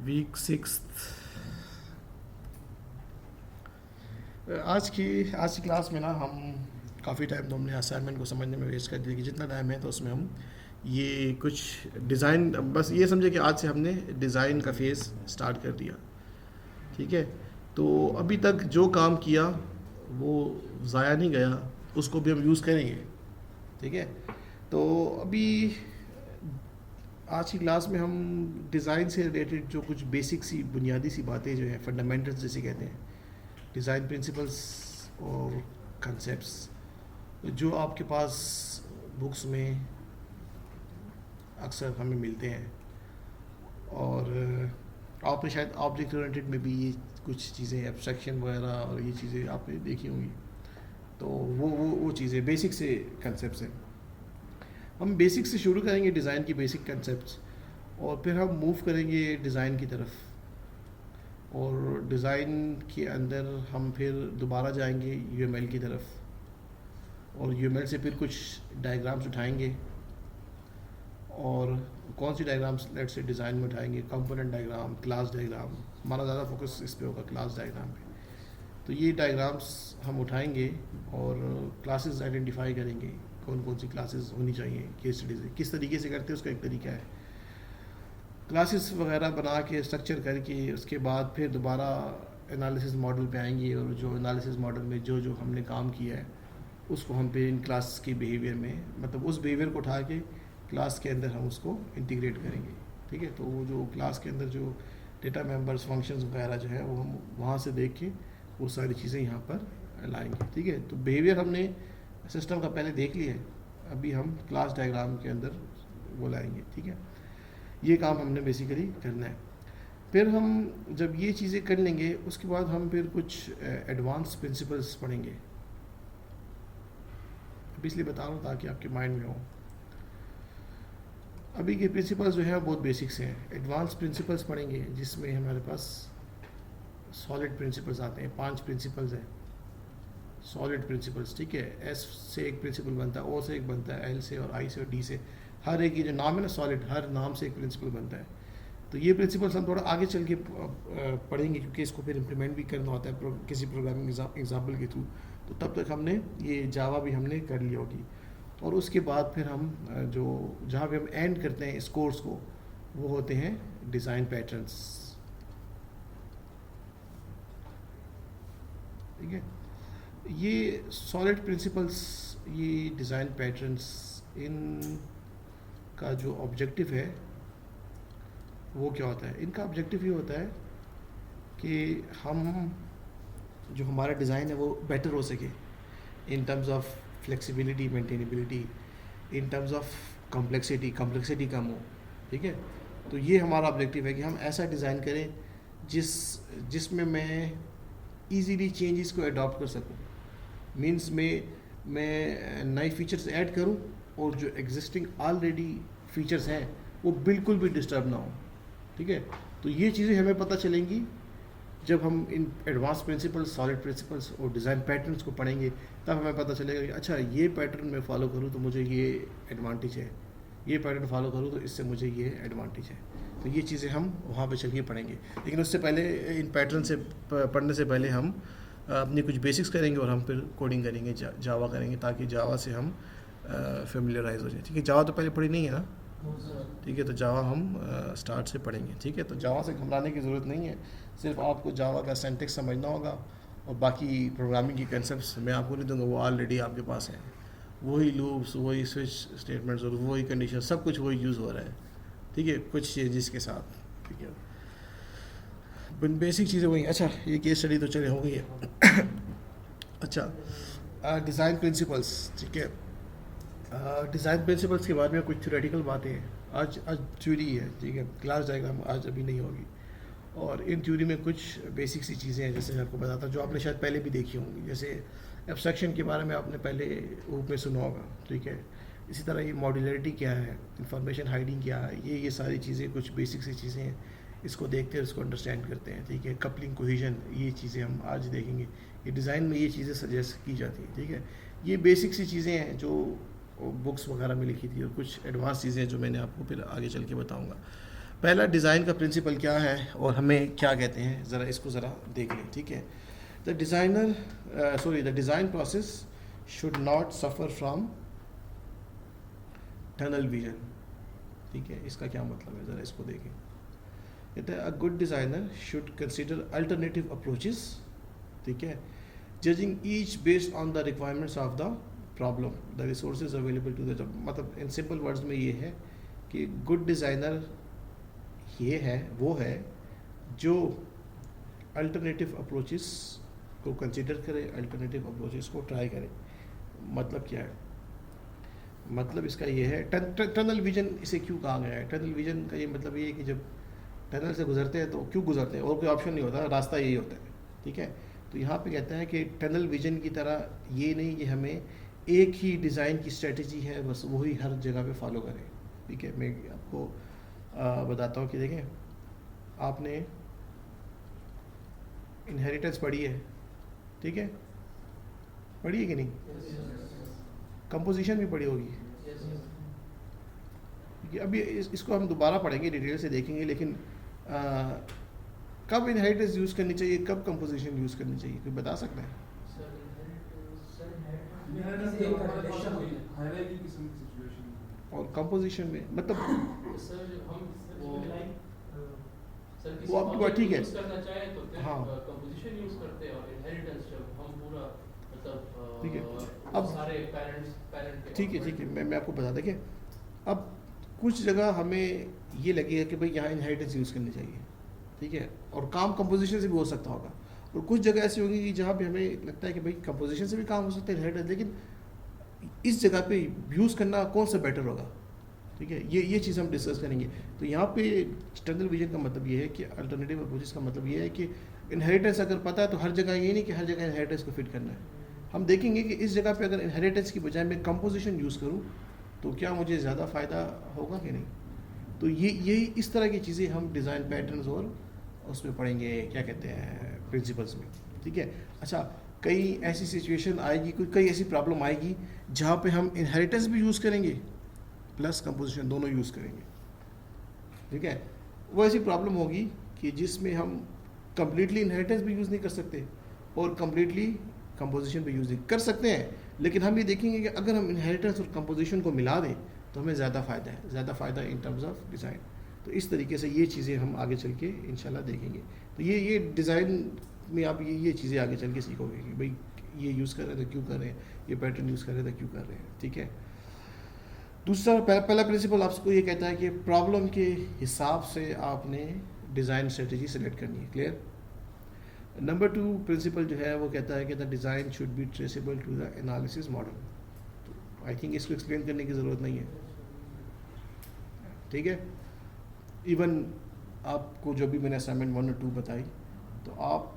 Week six आज की class में ना हम काफ़ी टाइम तो हमने असाइनमेंट को समझने में वेस्ट कर दिया कि जितना टाइम है तो उसमें हम ये कुछ डिज़ाइन, बस ये समझे कि आज से हमने डिज़ाइन का फेज़ स्टार्ट कर दिया। ठीक है, तो अभी तक जो काम किया वो ज़ाया नहीं गया, उसको भी हम यूज़ करेंगे। ठीक है, तो अभी आज की क्लास में हम डिज़ाइन से रिलेटेड जो कुछ बेसिक सी बुनियादी सी बातें जो हैं, फंडामेंटल्स जैसे कहते हैं, डिज़ाइन प्रिंसिपल्स और कंसेप्ट्स जो आपके पास बुक्स में अक्सर हमें मिलते हैं, और आपने शायद ऑब्जेक्ट ओरिएंटेड में भी ये कुछ चीज़ें, एब्स्ट्रैक्शन वगैरह और ये चीज़ें आपने देखी होंगी। तो वो चीज़ें बेसिक से कंसेप्ट्स हैं। हम बेसिक से शुरू करेंगे, डिज़ाइन की बेसिक कंसेप्ट्स, और फिर हम मूव करेंगे डिज़ाइन की तरफ, और डिज़ाइन के अंदर हम फिर दोबारा जाएंगे यूएमएल की तरफ, और यूएमएल से फिर कुछ डायग्राम्स उठाएंगे। और कौन सी डायग्राम्स लेट से डिज़ाइन में उठाएंगे? कंपोनेंट डायग्राम, क्लास डायग्राम, हमारा ज़्यादा फोकस इस पे होगा, क्लास डायग्राम पे। तो ये डायग्राम्स हम उठाएंगे और क्लासेस आइडेंटिफाई करेंगे, कौन कौन सी क्लासेस होनी चाहिए केस स्टडी से, किस तरीके से करते हैं उसका एक तरीका है। क्लासेस वगैरह बना के स्ट्रक्चर करके उसके बाद फिर दोबारा एनालिसिस मॉडल पे आएंगे, और जो एनालिसिस मॉडल में जो जो हमने काम किया है उसको हम फिर इन क्लास के बिहेवियर में, मतलब उस बिहेवियर को उठा के क्लास के अंदर हम उसको इंटीग्रेट करेंगे। ठीक है, तो वो जो क्लास के अंदर जो डेटा मेंबर्स, फंक्शंस वगैरह जो है वो हम वहाँ से देख के वो सारी चीज़ें यहाँ पर लाएंगे। ठीक है, तो बिहेवियर हमने सिस्टम का पहले देख लिया है, अभी हम क्लास डायग्राम के अंदर वो लाएंगे। ठीक है, ये काम हमने बेसिकली करना है। फिर हम जब ये चीज़ें कर लेंगे उसके बाद हम फिर कुछ एडवांस प्रिंसिपल्स पढ़ेंगे। अभी इसलिए बता रहा हूँ ताकि आपके माइंड में हो। अभी के प्रिंसिपल्स जो हैं बहुत बेसिक्स हैं। एडवांस प्रिंसिपल्स पढ़ेंगे जिसमें हमारे पास सॉलिड प्रिंसिपल्स आते हैं। 5 प्रिंसिपल्स हैं सॉलिड प्रिंसिपल्स। ठीक है, एस से एक प्रिंसिपल बनता है, ओ से एक बनता है, एल से और आई से और डी से। हर एक ये जो नाम है ना सॉलिड, हर नाम से एक प्रिंसिपल बनता है। तो ये प्रिंसिपल्स हम थोड़ा आगे चल के पढ़ेंगे, क्योंकि इसको फिर इम्प्लीमेंट भी करना होता है किसी प्रोग्रामिंग एग्जाम्पल के थ्रू। तो तब तक हमने ये जावा भी हमने कर ली होगी, और उसके बाद फिर हम जो जहाँ पे हम एंड करते हैं इस कोर्स को, वो होते हैं डिज़ाइन पैटर्न्स। ठीक है, ये सॉलिड प्रिंसिपल्स, ये डिज़ाइन पैटर्न्स, इन का जो ऑब्जेक्टिव है वो क्या होता है? इनका ऑब्जेक्टिव ये होता है कि हम जो हमारा डिज़ाइन है वो बेटर हो सके in terms of flexibility, maintainability, in terms of complexity कम हो। ठीक है, तो ये हमारा ऑब्जेक्टिव है कि हम ऐसा डिज़ाइन करें जिसमें मैं इजीली चेंजेस को अडॉप्ट कर सकूं। मींस मैं नए फीचर्स ऐड करूं और जो एग्जिस्टिंग ऑलरेडी फीचर्स हैं वो बिल्कुल भी डिस्टर्ब ना हो। ठीक है, तो ये चीज़ें हमें पता चलेंगी जब हम in advance principles, solid principles और डिज़ाइन पैटर्न्स को पढ़ेंगे। तब हमें पता चलेगा कि अच्छा ये पैटर्न मैं फॉलो करूँ तो मुझे ये एडवांटेज है, ये पैटर्न फॉलो करूँ तो इससे मुझे ये एडवांटेज है। तो ये चीज़ें हम वहाँ पे चल के पढ़ेंगे, लेकिन उससे पहले इन पैटर्न से पढ़ने से पहले हम अपनी कुछ बेसिक्स करेंगे और हम फिर कोडिंग करेंगे, जावा करेंगे, ताकि जावा से हम फेमिलियराइज हो जाए। ठीक है, जावा तो पहले पढ़ी नहीं है ना? ठीक है, तो जावा हम स्टार्ट से पढ़ेंगे। ठीक है, तो जावा से घबराने की ज़रूरत नहीं है, सिर्फ आपको जावा का सिंटैक्स समझना होगा, और बाकी प्रोग्रामिंग की कंसेप्ट्स मैं आपको नहीं दूंगा, वो ऑलरेडी आपके पास हैं। वही लूप्स, वही स्विच स्टेटमेंट्स और वही कंडीशन, सब कुछ वही यूज़ हो रहा है। ठीक है, कुछ चेंजेस के साथ। ठीक है, बेसिक चीज़ें वही। अच्छा, ये केस स्टडी तो चले हो गई है। अच्छा, डिज़ाइन प्रिंसिपल्स। ठीक है, डिज़ाइन प्रिंसिपल्स के बारे में कुछ थ्योरेटिकल बातें हैं। आज थ्योरी है। ठीक है, क्लास डायग्राम आज अभी नहीं होगी, और इन थ्योरी में कुछ बेसिक सी चीज़ें हैं जैसे मैं आपको बताता, जो आपने शायद पहले भी देखी होंगी। जैसे एब्स्ट्रैक्शन के बारे में आपने पहले रूप में सुना होगा। ठीक है, इसी तरह ये मॉड्यूलरिटी क्या है, इंफॉर्मेशन हाइडिंग क्या है, ये सारी चीज़ें कुछ बेसिक सी चीज़ें हैं, इसको देखते हैं, इसको अंडरस्टैंड करते हैं। ठीक है, कपलिंग, कोहेजन, ये चीज़ें हम आज देखेंगे। ये डिज़ाइन में ये चीज़ें सजेस्ट की जाती हैं। ठीक है, ये बेसिक सी चीज़ें हैं जो बुक्स वगैरह में लिखी थी, और कुछ एडवांस चीज़ें जो मैंने आपको फिर आगे चल के बताऊँगा। पहला, डिज़ाइन का प्रिंसिपल क्या है और हमें क्या कहते हैं, ज़रा इसको ज़रा देख लें, ठीक है। The design process should not suffer from tunnel vision, ठीक है। इसका क्या मतलब है, ज़रा इसको देखें। कहते हैं a good designer should consider alternative approaches, ठीक है, judging each based on the requirements of the problem, the resources available to the job. मतलब इन सिंपल वर्ड्स में ये है कि गुड डिज़ाइनर ये है, वो है जो अल्टरनेटिव अप्रोचेस को कंसिडर करे, अल्टरनेटिव अप्रोचेस को ट्राई करे। मतलब क्या है, मतलब इसका ये है, टनल विजन इसे क्यों कहा गया है। टनल विजन का ये मतलब ये है कि जब टनल से गुजरते हैं तो क्यों गुजरते हैं, और कोई ऑप्शन नहीं होता, रास्ता यही होता है, ठीक है। तो यहाँ पे कहते हैं कि टनल विजन की तरह ये नहीं कि हमें एक ही डिज़ाइन की स्ट्रेटजी है बस वही हर जगह पे फॉलो करें, ठीक है। मैं आपको बताता हूँ कि देखें, आपने इनहेरिटेंस पढ़ी है, ठीक है, पढ़ी है कि नहीं, कंपोजिशन भी पढ़ी होगी, ठीक है। अभी इसको हम दोबारा पढ़ेंगे, डिटेल से देखेंगे, लेकिन कब इनहेरिटेंस यूज़ करनी चाहिए, कब कंपोजिशन यूज़ करनी चाहिए, कोई बता सकता है। और कंपोजिशन में मतलब वो आपकी बात ठीक है, हाँ कंपोजिशन यूज करते हैं, और इनहेरिटेंस जब हम पूरा मतलब ठीक है। अब सारे पेरेंट ठीक है, मैं आपको बता दें कि अब कुछ जगह हमें ये लगेगा कि भाई यहाँ इनहेरिटेंस यूज़ करनी चाहिए, ठीक है, और काम कंपोजिशन से भी हो सकता होगा, और कुछ जगह ऐसी होगी कि जहाँ पे हमें लगता है कि भाई कंपोजिशन से भी काम हो सकता है इनहेरिटेंस, लेकिन इस जगह पे यूज़ करना कौन सा बेटर होगा, ठीक है। ये चीज़ हम डिस्कस करेंगे। तो यहाँ पे टनल विजन का मतलब ये है कि अल्टरनेटिव अप्रोचेस का मतलब ये है कि इनहेरिटेंस अगर पता है तो हर जगह ये नहीं कि हर जगह इनहेरिटेंस को फिट करना है। हम देखेंगे कि इस जगह पे अगर इनहेरिटेंस की बजाय मैं कंपोजिशन यूज़ करूँ तो क्या मुझे ज़्यादा फ़ायदा होगा कि नहीं। तो ये इस तरह की चीज़ें हम डिज़ाइन पैटर्न्स और उसमें पढ़ेंगे, क्या कहते हैं, प्रिंसिपल्स में, ठीक है। अच्छा, कई ऐसी सिचुएशन आएगी, कई ऐसी प्रॉब्लम आएगी जहाँ पे हम इनहेरिटेंस भी यूज़ करेंगे प्लस कंपोजिशन दोनों यूज़ करेंगे, ठीक है। वो ऐसी प्रॉब्लम होगी कि जिसमें हम कम्प्लीटली इनहेरिटेंस भी यूज़ नहीं कर सकते और कम्प्लीटली कंपोजिशन भी यूज़ नहीं कर सकते हैं, लेकिन हम ये देखेंगे कि अगर हम इनहेरिटेंस और कंपोजिशन को मिला दें तो हमें ज़्यादा फ़ायदा इन टर्म्स ऑफ डिज़ाइन। तो इस तरीके से ये चीज़ें हम आगे चल के इंशाल्लाह देखेंगे। तो ये डिज़ाइन में आप ये चीज़ें आगे चल के सीखोगे कि भाई ये यूज़ कर रहे हैं तो क्यों कर रहे हैं, ये पैटर्न यूज़ कर रहे हैं तो क्यों कर रहे हैं, ठीक है। दूसरा पहला प्रिंसिपल आपको ये कहता है कि प्रॉब्लम के हिसाब से आपने डिज़ाइन स्ट्रेटजी सेलेक्ट करनी है, क्लियर। नंबर 2 प्रिंसिपल जो है वो कहता है कि the design should be traceable to the analysis model. तो आई थिंक इसको एक्सप्लेन करने की ज़रूरत नहीं है, ठीक है। इवन आपको जो भी मैंने असाइनमेंट 1 और 2 बताई, तो आप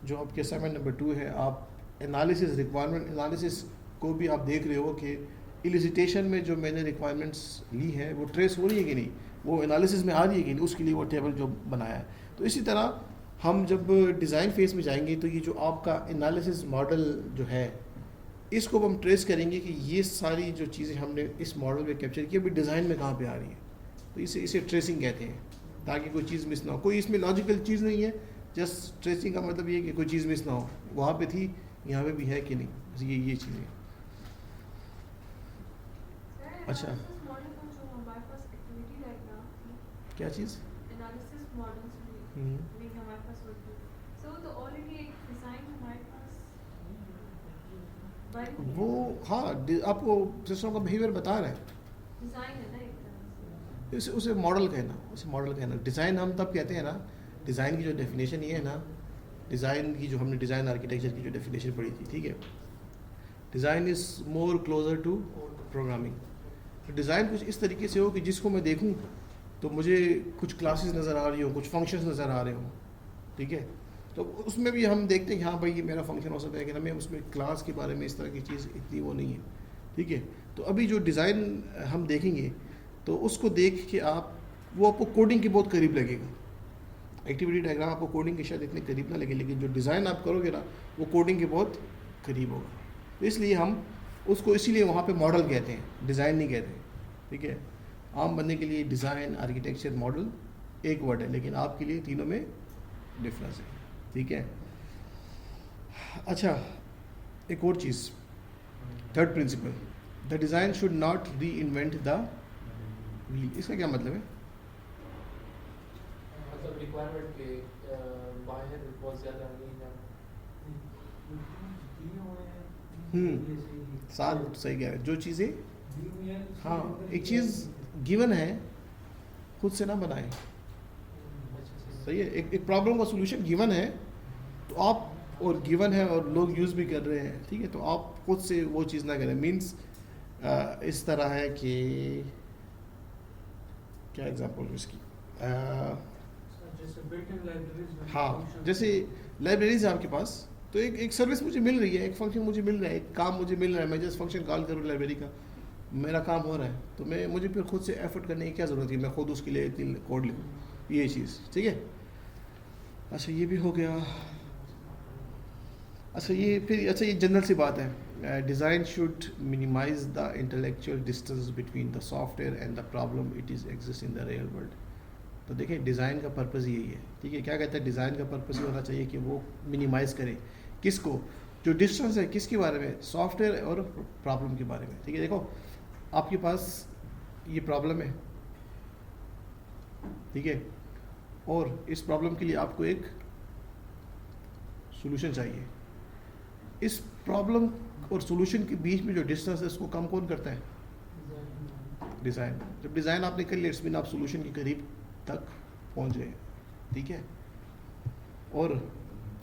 जो आपके असाइनमेंट नंबर 2 है, आप एनालिसिस, रिक्वायरमेंट एनालिसिस को भी आप देख रहे हो कि इलिसिटेशन में जो मैंने रिक्वायरमेंट्स ली है वो ट्रेस हो रही है कि नहीं, वो एनालिसिस में आ रही है कि नहीं, उसके लिए वो टेबल जो बनाया है। तो इसी तरह हम जब डिज़ाइन फेज में जाएंगे तो ये जो आपका एनालिसिस मॉडल जो है इसको हम ट्रेस करेंगे कि ये सारी जो चीज़ें हमने इस मॉडल में कैप्चर की अभी डिज़ाइन में कहाँ पे आ रही है। तो इसे ट्रेसिंग कहते हैं, ताकि कोई चीज़ मिस ना हो। कोई इसमें लॉजिकल चीज़ नहीं है, जस्ट ट्रेसिंग का मतलब ये है कि कोई चीज़ मिस ना हो, वहाँ पे थी यहाँ पे भी है कि नहीं, ये चीज़ें। अच्छा, क्या चीज़? एनालिसिस मॉडल्स में हमारे पास होती है, सो तो ऑलरेडी एक डिज़ाइन हमारे पास वो, हाँ, आपको सिस्टम का बिहेवियर बता रहा है, डिज़ाइन है ना एक तरह से। उसे मॉडल कहना। डिज़ाइन हम तब कहते हैं ना, डिज़ाइन की जो डेफिनेशन ये है ना, डिज़ाइन की जो हमने डिज़ाइन आर्किटेक्चर की जो डेफिनेशन पढ़ी थी, ठीक है, design is more closer to programming. Design कुछ इस तरीके से हो कि जिसको मैं देखूं तो मुझे कुछ क्लासेस नज़र आ रही हो, कुछ फंक्शंस नज़र आ रहे हो, ठीक है। तो उसमें भी हम देखते हैं कि हाँ भाई ये मेरा फंक्शन हो सकता है, लेकिन हमें उसमें क्लास के बारे में इस तरह की चीज़ इतनी वो नहीं है, ठीक है। तो अभी जो डिज़ाइन हम देखेंगे तो उसको देख के वो आपको कोडिंग के बहुत करीब लगेगा। एक्टिविटी डायग्राम आपको कोडिंग के शायद इतने करीब ना लगे, लेकिन जो डिज़ाइन आप करोगे ना वो कोडिंग के बहुत करीब होगा। तो इसलिए हम उसको इसीलिए वहाँ पे मॉडल कहते हैं, डिज़ाइन नहीं कहते, ठीक है। आम बंदे के लिए डिज़ाइन, आर्किटेक्चर, मॉडल एक वर्ड है, लेकिन आपके लिए तीनों में डिफरेंस है, ठीक है। अच्छा, एक और चीज़, third principle, the design should not reinvent the wheel. इसका क्या मतलब है? मतलब रिक्वायरमेंट के बाहर बहुत ज़्यादा नहीं जाना। साथ सही कह रहे हैं, जो चीज़ें, हाँ, एक चीज़ गिवन है, खुद से ना बनाएं, सही है। एक प्रॉब्लम का सॉल्यूशन गिवन है, तो आप, और गिवन है और लोग यूज़ भी कर रहे हैं, ठीक है, तो आप खुद से वो चीज़ ना करें। मीन्स इस तरह है कि क्या एग्जांपल इसकी, हाँ, जैसे लाइब्रेरीज है आपके पास, तो एक सर्विस मुझे मिल रही है, एक फंक्शन मुझे मिल रहा है, एक काम मुझे मिल रहा है, मैं जस्ट फंक्शन कॉल करूँ लाइब्रेरी का, मेरा काम हो रहा है, तो मुझे फिर खुद से एफर्ट करने की क्या ज़रूरत है, मैं खुद उसके लिए इतनी कोड लिखूँ, ये चीज़, ठीक है। अच्छा, ये भी हो गया। अच्छा, ये जनरल सी बात है, design should minimize the intellectual distance between the software and the problem it is exist in the real world. तो देखें, डिज़ाइन का पर्पज़ यही है, ठीक है। क्या कहता है, डिज़ाइन का पर्पज़ ये होना चाहिए कि वो मिनिमाइज़ करे किसको, जो डिस्टेंस है, किसके बारे में, सॉफ्टवेयर और प्रॉब्लम के बारे में, ठीक है। देखो, आपके पास ये प्रॉब्लम है, ठीक है, और इस प्रॉब्लम के लिए आपको एक सॉल्यूशन चाहिए। इस प्रॉब्लम और सॉल्यूशन के बीच में जो डिस्टेंस है, उसको कम कौन करता है? डिज़ाइन। जब डिज़ाइन आपने कर लिया, इट्स मीन आप सॉल्यूशन के करीब तक पहुंच गए, ठीक है। और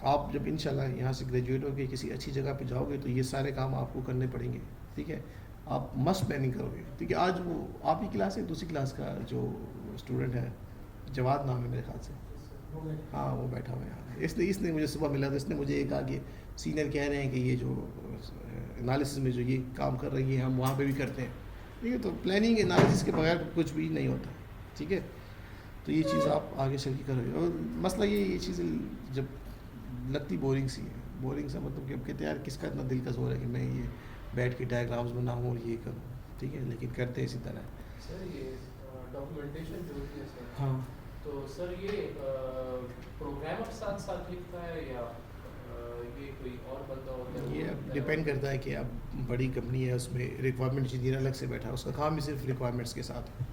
आप जब इंशाल्लाह यहाँ से ग्रेजुएट होकर किसी अच्छी जगह पे जाओगे, तो ये सारे काम आपको करने पड़ेंगे, ठीक है। आप मस्ट प्लानिंग करोगे, ठीक है। आज वो आपकी क्लास है, दूसरी क्लास का जो स्टूडेंट है, जवाद नाम है मेरे ख्याल से, हाँ, वो बैठा हुआ है यहाँ। इसने मुझे सुबह मिला, तो इसने मुझे ये कहा कि सीनियर कह रहे हैं कि ये जो एनालिसिस में जो ये काम कर रही है, हम वहाँ पे भी करते हैं, ठीक है। तो प्लानिंग एनालिसिस के बगैर कुछ भी नहीं होता, ठीक है। तो ये चीज़ आप आगे चल के करोगे। और मसला ये चीज़ें जब लगती बोरिंग सी है, बोरिंग सा मतलब कि अब कहते हैं यार, किसका इतना दिल का जोर है कि मैं ये बैठ के डायग्राम्स बनाऊँ और ये करूँ, ठीक है, लेकिन करते इसी तरह। सर, ये डॉक्यूमेंटेशन जो होती है सर, हाँ, तो सर ये प्रोग्रामर साथ साथ लिखता है या ये कोई और बंदा होता है? ये अब डिपेंड करता है कि अब बड़ी कंपनी है, उसमें रिक्वायरमेंट इंजीनियर अलग से बैठा है, उसका काम ही सिर्फ रिक्वायरमेंट्स के साथ है,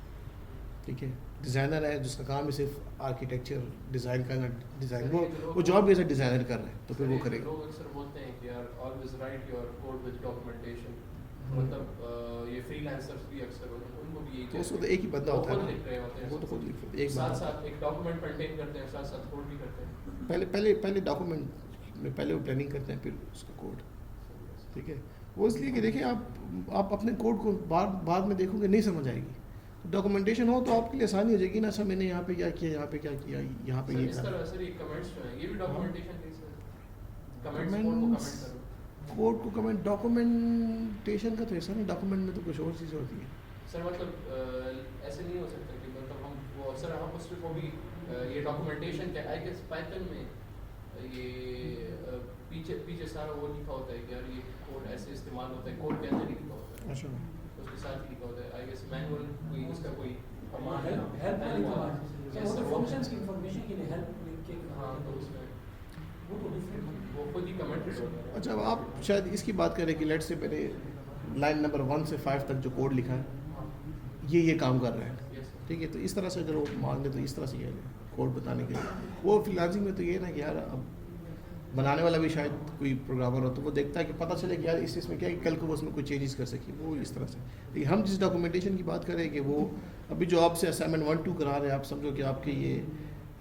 ठीक है। डिज़ाइनर है जिसका काम ही सिर्फ आर्किटेक्चर डिज़ाइन करना, डिज़ाइन वो जॉब भी ऐसा डिज़ाइनर कर रहे हैं, तो फिर वो करेगा। लोग अक्सर बोलते हैं कि यार always right your code with documentation, मतलब ये फ्रीलांसर्स भी अक्सर होते हैं, उनको भी यही तो उसको तो एक ही बंदा होता है खुद ना, लिख रहे होते हैं, वो तो खुद लिख एक साथ बंदा। साथ एक डॉक्यूमेंट मेंटेन करते हैं, साथ साथ कोड भी करते हैं। पहले डॉक्यूमेंट में पहले वो प्लानिंग करते हैं, फिर उसका कोड, ठीक है। वो इसलिए कि देखिए, आप अपने कोड को बाद में देखोगे नहीं समझ आएगी, डॉक्यूमेंटेशन हो तो आपके लिए आसानी हो जाएगी ना। अच्छा, मैंने यहाँ पे क्या किया, यहाँ पे क्या किया, यहाँ पे ये करा। सर, ये कमेंट्स जो है, ये भी डॉक्यूमेंटेशन है सर। कमेंट्स कोड को कमेंट, डॉक्यूमेंटेशन का तो ऐसा नहीं, डॉक्यूमेंट में तो कुछ और चीज़ होती है सर। मतलब ऐसे नहीं हो सकता कि मतलब हम वो सर हम उसमें वो भी ये डॉक्यूमेंटेशन क्या, आई गेस पाइथन में ये पीछे सारा वो लिखा होता है कि यार ये कोड ऐसे इस्तेमाल होता है, कोड के अंदर ही लिखा होता है। अच्छा, उसके साथ ही लिखा होता है, आई गेस मैनुअल कोई उसका कोई कमांड है, हेल्प फंक्शंस की इंफॉर्मेशन के लिए हेल्प लिख के, हाँ, तो उसमें वो तो डिफरेंट, वो खुद ही कमेंटेड होता है। अच्छा, अब आप शायद इसकी बात करें कि लेट से मैंने लाइन नंबर 1 से 5 तक जो कोड लिखा है, ये काम कर रहा है, यस सर। ठीक है। तो इस तरह से अगर वो मान ले, तो इस तरह से ये कोड बताने के लिए, वो फ्रीलांसिंग में तो ये ना कि यार, अब बनाने वाला भी शायद कोई प्रोग्रामर हो, तो वो देखता है कि पता चले कि यार इस चीज़ में क्या है, कल को वो उसमें कोई चेंजेस कर सके, वो इस तरह से। लेकिन हम जिस डॉक्यूमेंटेशन की बात करें कि वो अभी जो आपसे असाइनमेंट 1-2 करा रहे हैं, आप समझो कि आपके ये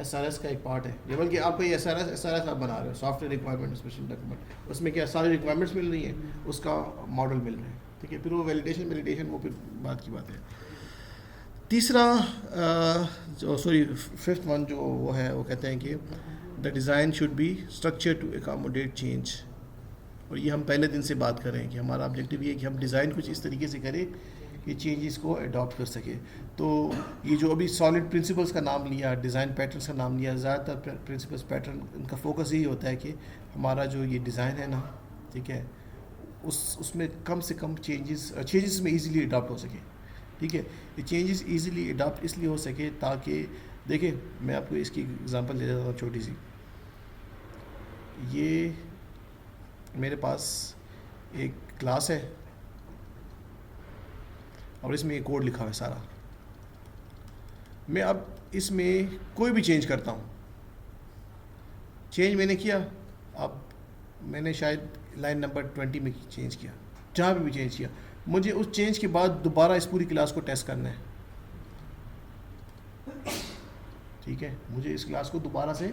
SRS का एक पार्ट है, ये बल्कि आपका ये SRS आप बना रहे हो, सॉफ्टवेयर रिक्वायरमेंट स्पेशल डॉक्यूमेंट, उसमें क्या सारी रिक्वायरमेंट्स मिल रही हैं, उसका मॉडल मिल रहा है, ठीक है। फिर वो वैलिडेशन वो फिर बात की बात है। तीसरा जो फिफ्थ वन जो वो है, वो कहते हैं कि the design should be structure to accommodate change. और ये हम पहले दिन से बात कर रहे हैं कि हमारा ऑब्जेक्टिव ये है कि हम डिज़ाइन कुछ इस तरीके से करें कि चेंजेस को अडॉप्ट कर सके। तो ये जो अभी सॉलिड प्रिंसिपल्स का नाम लिया, डिज़ाइन पैटर्न्स का नाम लिया, ज़्यादातर प्रिंसिपल्स पैटर्न उनका फोकस यही होता है कि हमारा जो ये डिज़ाइन है ना, ठीक है, उसमें कम से कम चेंजेस में इजीली अडॉप्ट हो सके, ठीक है। ये चेंजेस इजीली अडॉप्ट इसलिए हो सके ताकि देखिए मैं आपको इसकी एग्जांपल दे देता हूँ छोटी सी। ये मेरे पास एक क्लास है और इसमें ये कोड लिखा हुआ है सारा। मैं अब इसमें कोई भी चेंज करता हूँ, चेंज मैंने किया, अब मैंने शायद लाइन नंबर 20 में चेंज किया, जहाँ पे भी चेंज किया, मुझे उस चेंज के बाद दोबारा इस पूरी क्लास को टेस्ट करना है, ठीक है। मुझे इस क्लास को दोबारा से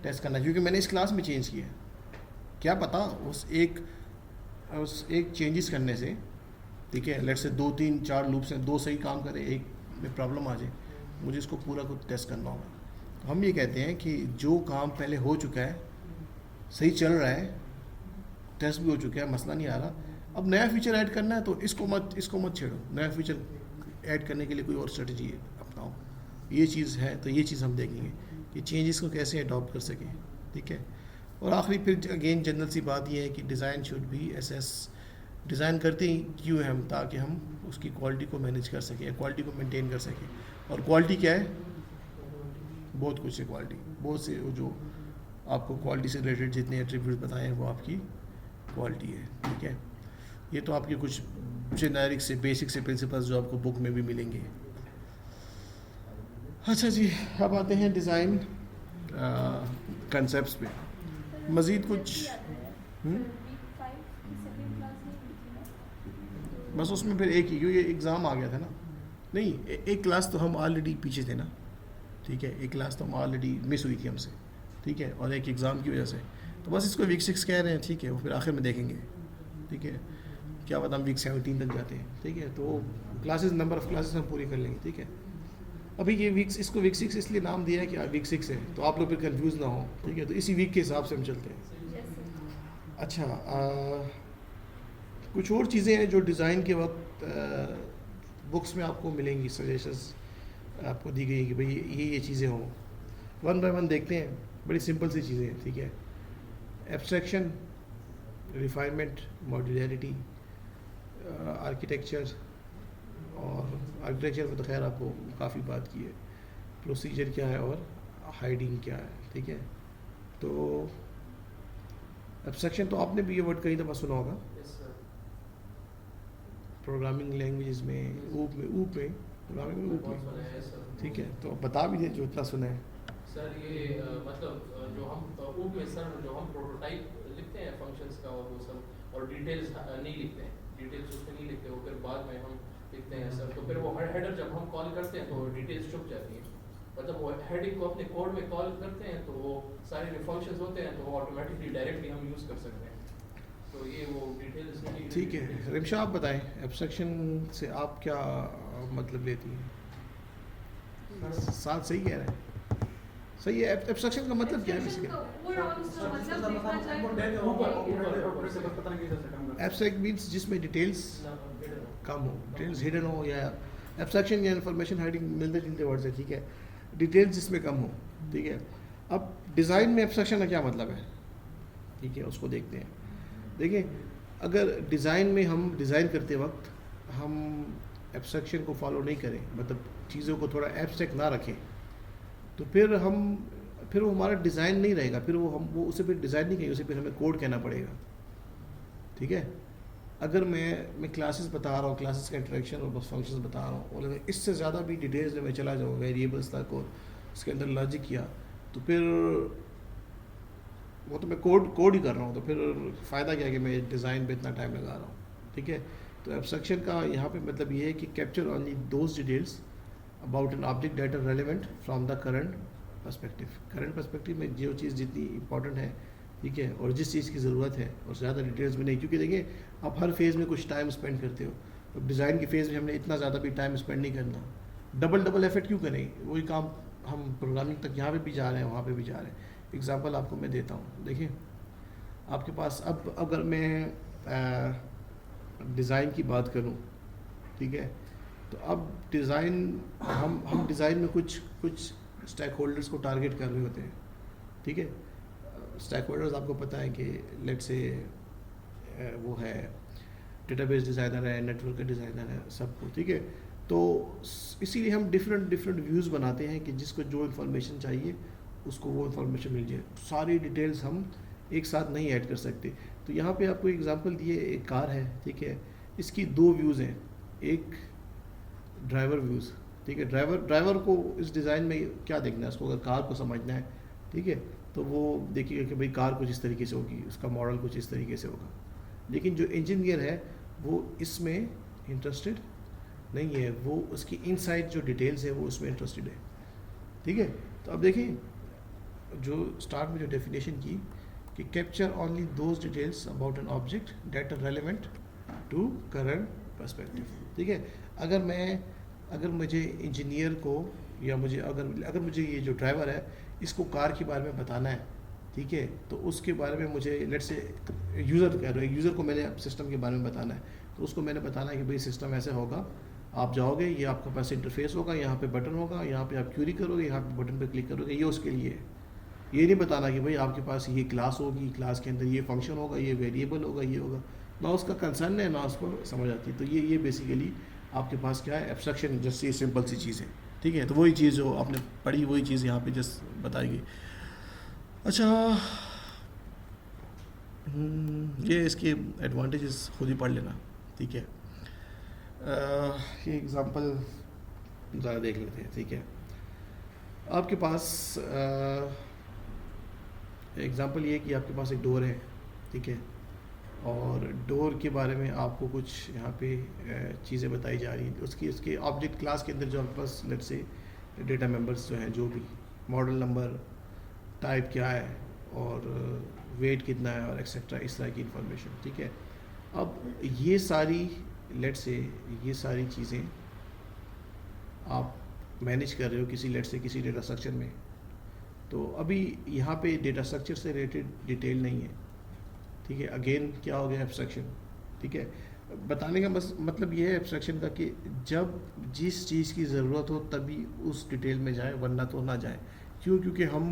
टेस्ट करना है क्योंकि मैंने इस क्लास में चेंज किया। क्या पता उस एक चेंजेस करने से, ठीक है, लेट्स से 2 3 4 लूप्स हैं, 2 सही काम करे, एक में प्रॉब्लम आ जाए, मुझे इसको पूरा को टेस्ट करना होगा। हम ये कहते हैं कि जो काम पहले हो चुका है, सही चल रहा है, टेस्ट भी हो चुका है, मसला नहीं आ रहा, अब नया फीचर ऐड करना है तो इसको मत छेड़ो, नया फीचर ऐड करने के लिए कोई और स्ट्रेटजी अपनाओ। ये चीज़ है, तो ये चीज़ हम देखेंगे कि चेंजेस को कैसे अडॉप्ट कर सकें, ठीक है। और आखिरी फिर अगेन जनरल सी बात ये है कि design should be assess, design करते ही क्यों है हम, ताकि हम उसकी क्वालिटी को मैनेज कर सकें, क्वालिटी को मेंटेन कर सकें। और क्वालिटी क्या है, बहुत कुछ है क्वालिटी, बहुत से जो आपको क्वालिटी से रिलेटेड जितने एट्रीब्यूट बताए हैं वो आपकी क्वालिटी है, ठीक है। ये तो आपके कुछ जेनेरिक से बेसिक से प्रिंसिपल्स जो आपको बुक में भी मिलेंगे। अच्छा जी, अब आते हैं डिज़ाइन कंसेप्ट्स पे। मज़ीद कुछ बस उसमें फिर एक ही, क्योंकि एग्ज़ाम आ गया था ना, नहीं एक क्लास तो हम ऑलरेडी पीछे थे ना, ठीक है, एक क्लास तो हम ऑलरेडी मिस हुई थी हमसे, ठीक है, और एक एग्ज़ाम की वजह से, तो बस इसको वीक 6 कह रहे हैं, ठीक है, वो फिर आखिर में देखेंगे, ठीक है, क्या पता हम वीक 17 तक जाते हैं, ठीक है, तो क्लासेस नंबर ऑफ़ क्लासेस हम पूरी कर लेंगे, ठीक है। अभी ये इसको वीक 6 इसलिए नाम दिया है कि वीक 6 है, तो आप लोग फिर कंफ्यूज ना हो, ठीक है, तो इसी वीक के हिसाब से हम चलते हैं। अच्छा, कुछ और चीज़ें हैं जो डिज़ाइन के वक्त बुक्स में आपको मिलेंगी, सजेशंस आपको दी गई कि भाई ये चीज़ें हों। वन बाय वन देखते हैं, बड़ी सिंपल सी चीज़ें हैं, ठीक है। एब्स्ट्रैक्शन, रिफाइनमेंट, मॉड्यूलरिटी, आर्किटेक्चर, और आर्किटेक्चर में तो खैर आपको काफ़ी बात की है, प्रोसीजर क्या है और हाइडिंग क्या है, ठीक है। तो एब्स्ट्रैक्शन तो आपने भी ये वर्ड कई दफ़ा सुना होगा प्रोग्रामिंग लैंग्वेज में, ऊप में प्रोग्रामिंग में ऊप में, ठीक है, तो बता भी दें जो इतना सुना है। सर ये मतलब जो हम ऊप में सर जो हम प्रोटोटाइप लिखते हैं फंक्शंस का और वो सब, और डिटेल्स नहीं लिखते हैं, डिटेल्स उसमें नहीं लिखते, वो फिर बाद में हम लिखते हैं सर, तो फिर वो हेडर जब हम कॉल करते हैं तो डिटेल्स छुप जाती हैं, मतलब वो हेडिंग को अपने कोड में कॉल करते हैं तो वो सारे जो फंक्शंस होते हैं तो वो ऑटोमेटिकली डायरेक्टली हम यूज़ कर सकते हैं, तो ये वो डिटेल्स नहीं। ठीक है, रिमशा आप बताएं एब्स्ट्रैक्शन से आप क्या मतलब लेती हैं? साथ सही कह रहे हैं, सही है। एब्स्ट्रैक्शन का मतलब क्या है एब्स्ट्रैक्ट मीन्स जिसमें डिटेल्स कम हो, डिटेल्स हिडन हो, या एब्स्ट्रैक्शन या इंफॉर्मेशन हाइडिंग मिलते जुलते वर्ड्स है, ठीक है, डिटेल्स जिसमें कम हो, ठीक है। अब डिज़ाइन में एब्स्ट्रैक्शन का क्या मतलब है, ठीक है, उसको देखते हैं। देखिए, अगर डिज़ाइन में हम डिज़ाइन करते वक्त हम एब्स्ट्रैक्शन को फॉलो नहीं करें, मतलब चीज़ों को थोड़ा एब्स्ट्रैक्ट ना रखें, तो फिर वो हमारा डिज़ाइन नहीं रहेगा, फिर वो उसे फिर डिज़ाइन नहीं कहेंगे, उसे फिर हमें कोड कहना पड़ेगा, ठीक है। अगर मैं क्लासेस बता रहा हूँ, क्लासेस का इंटरेक्शन और बस फंक्शंस बता रहा हूँ, और अगर इससे ज़्यादा भी डिटेल्स में मैं चला जाऊँ वेरिएबल्स तक और उसके अंदर लॉजिक किया, तो फिर वो तो मैं कोड ही कर रहा हूँ, तो फिर फ़ायदा क्या है कि मैं डिज़ाइन पे इतना टाइम लगा रहा हूँ, ठीक है। तो एब्स्ट्रैक्शन का यहाँ पे मतलब ये है कि capture only those details about an object that are relevant from the current perspective में जो चीज़ जितनी इंपॉर्टेंट है, ठीक है, और जिस चीज़ की ज़रूरत है, और ज़्यादा डिटेल्स में नहीं, क्योंकि देखिए आप हर फेज़ में कुछ टाइम स्पेंड करते हो, तो डिज़ाइन की फ़ेज़ में हमने इतना ज़्यादा भी टाइम स्पेंड नहीं करना, डबल एफर्ट क्यों करें, वही काम हम प्रोग्रामिंग तक यहाँ पे भी जा रहे हैं, वहाँ पे भी जा रहे हैं। एग्जांपल आपको मैं देता हूँ, देखिए आपके पास अब अगर मैं डिज़ाइन की बात करूँ, ठीक है, तो अब डिज़ाइन हम डिज़ाइन में कुछ स्टेक होल्डर्स को टारगेट कर रहे होते हैं, ठीक है। स्टेक होल्डर्स आपको पता है कि लेट्स से वो है डेटाबेस डिज़ाइनर है, नेटवर्क का डिज़ाइनर है, सबको, ठीक है। तो इसीलिए हम डिफरेंट डिफरेंट व्यूज़ बनाते हैं कि जिसको जो इन्फॉर्मेशन चाहिए उसको वो इन्फॉर्मेशन मिल जाए। सारी डिटेल्स हम एक साथ नहीं ऐड कर सकते। तो यहाँ पे आपको एग्जांपल दिए, एक कार है, ठीक है, इसकी दो व्यूज़ हैं, एक ड्राइवर व्यूज़, ठीक है। ड्राइवर को इस डिज़ाइन में क्या देखना है, उसको अगर कार को समझना है, ठीक है, तो वो देखिएगा कि भाई कार कुछ इस तरीके से होगी, उसका मॉडल कुछ इस तरीके से होगा। लेकिन जो इंजीनियर है वो इसमें इंटरेस्टेड नहीं है, वो उसकी इनसाइड जो डिटेल्स है वो उसमें इंटरेस्टेड है, ठीक है। तो अब देखिए जो स्टार्ट में जो डेफिनेशन की कि capture only those details about an object that are relevant to current perspective, ठीक है। अगर मुझे इंजीनियर को या मुझे अगर मुझे ये जो ड्राइवर है इसको कार के बारे में बताना है, ठीक है, तो उसके बारे में मुझे लेट्स से यूज़र कह रहे हो, यूज़र को मैंने सिस्टम के बारे में बताना है, तो उसको मैंने बताना है कि भाई सिस्टम ऐसे होगा, आप जाओगे, ये आपके पास इंटरफेस होगा, यहाँ पे बटन होगा, यहाँ पे आप क्यूरी करोगे, यहाँ पे बटन पे क्लिक करोगे, ये उसके लिए है। ये नहीं बताना कि भाई आपके पास ये क्लास होगी, क्लास के अंदर ये फंक्शन होगा, ये वेरिएबल होगा, ये होगा, ना उसका कंसर्न है ना उसको समझ आती है। तो ये बेसिकली आपके पास क्या है, एब्स्ट्रक्शन, जस्ट ये सिंपल सी चीज़ है, ठीक है। तो वही चीज़ जो आपने पढ़ी वही चीज़ यहाँ पे जस्ट बताई गई। अच्छा, ये इसके एडवांटेजेस खुद ही पढ़ लेना, ठीक है। ये एग्ज़ाम्पल ज़रा देख लेते हैं, ठीक है। आपके पास एग्ज़ाम्पल ये कि आपके पास एक डोर है, ठीक है, और डोर के बारे में आपको कुछ यहाँ पे चीज़ें बताई जा रही हैं। उसके ऑब्जेक्ट क्लास के अंदर जो आपके पास लेट्स से डेटा मेंबर्स जो हैं, जो भी मॉडल नंबर, टाइप क्या है और वेट कितना है और एक्सेट्रा, इस तरह की इंफॉर्मेशन, ठीक है। अब ये सारी लेट्स से ये सारी चीज़ें आप मैनेज कर रहे हो किसी डेटा स्ट्रक्चर में, तो अभी यहाँ पे डेटा स्ट्रक्चर से रिलेटेड डिटेल नहीं है, ठीक है। अगेन क्या हो गया, एब्स्ट्रैक्शन, ठीक है। बताने का बस मतलब ये है एब्स्ट्रैक्शन का कि जब जिस चीज़ की ज़रूरत हो तभी उस डिटेल में जाए, वरना तो ना जाए। क्योंकि हम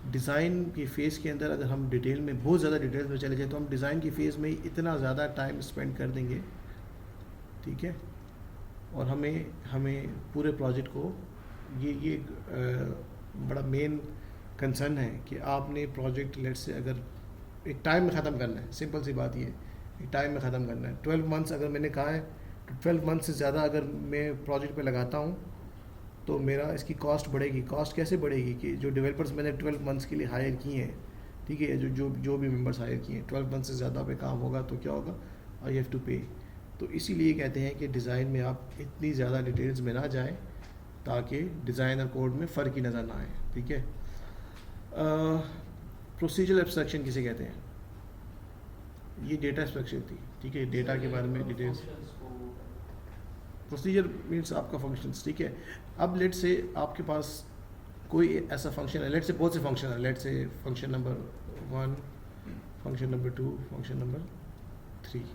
डिज़ाइन की फ़ेज़ के अंदर अगर हम डिटेल में बहुत ज़्यादा डिटेल्स में चले जाए तो हम डिज़ाइन की फ़ेज़ में इतना ज़्यादा टाइम स्पेंड कर देंगे, ठीक है, और हमें पूरे प्रोजेक्ट को ये बड़ा मेन कंसर्न है कि आपने प्रोजेक्ट लेट्स से अगर एक टाइम में ख़त्म करना है, सिंपल सी बात ये है, एक टाइम में ख़त्म करना है। 12 मंथ्स अगर मैंने कहा है तो 12 मंथ से ज़्यादा अगर मैं प्रोजेक्ट पे लगाता हूँ तो मेरा इसकी कॉस्ट बढ़ेगी। कॉस्ट कैसे बढ़ेगी कि जो डेवलपर्स मैंने 12 मंथ्स के लिए हायर किए हैं, ठीक है, जो भी मेंबर्स हायर किए हैं, 12 मंथ से ज़्यादा पे काम होगा तो क्या होगा, आई हैव टू पे। तो इसीलिए कहते हैं कि डिज़ाइन में आप इतनी ज़्यादा डिटेल्स में ना जाएं ताकि डिज़ाइन और कोड में फ़र्क ही नज़र ना आए, ठीक है। प्रोसीजरल एब्स्ट्रैक्शन किसे कहते हैं, ये डेटा एब्स्ट्रैक्शन थी, ठीक है, डेटा के बारे में डिटेल्स। प्रोसीजर मीन्स आपका फंक्शंस, ठीक है। अब लेट से आपके पास कोई ऐसा फंक्शन है, लेट से बहुत से फंक्शन है, लेट से function number 1, function number 2, function number 3,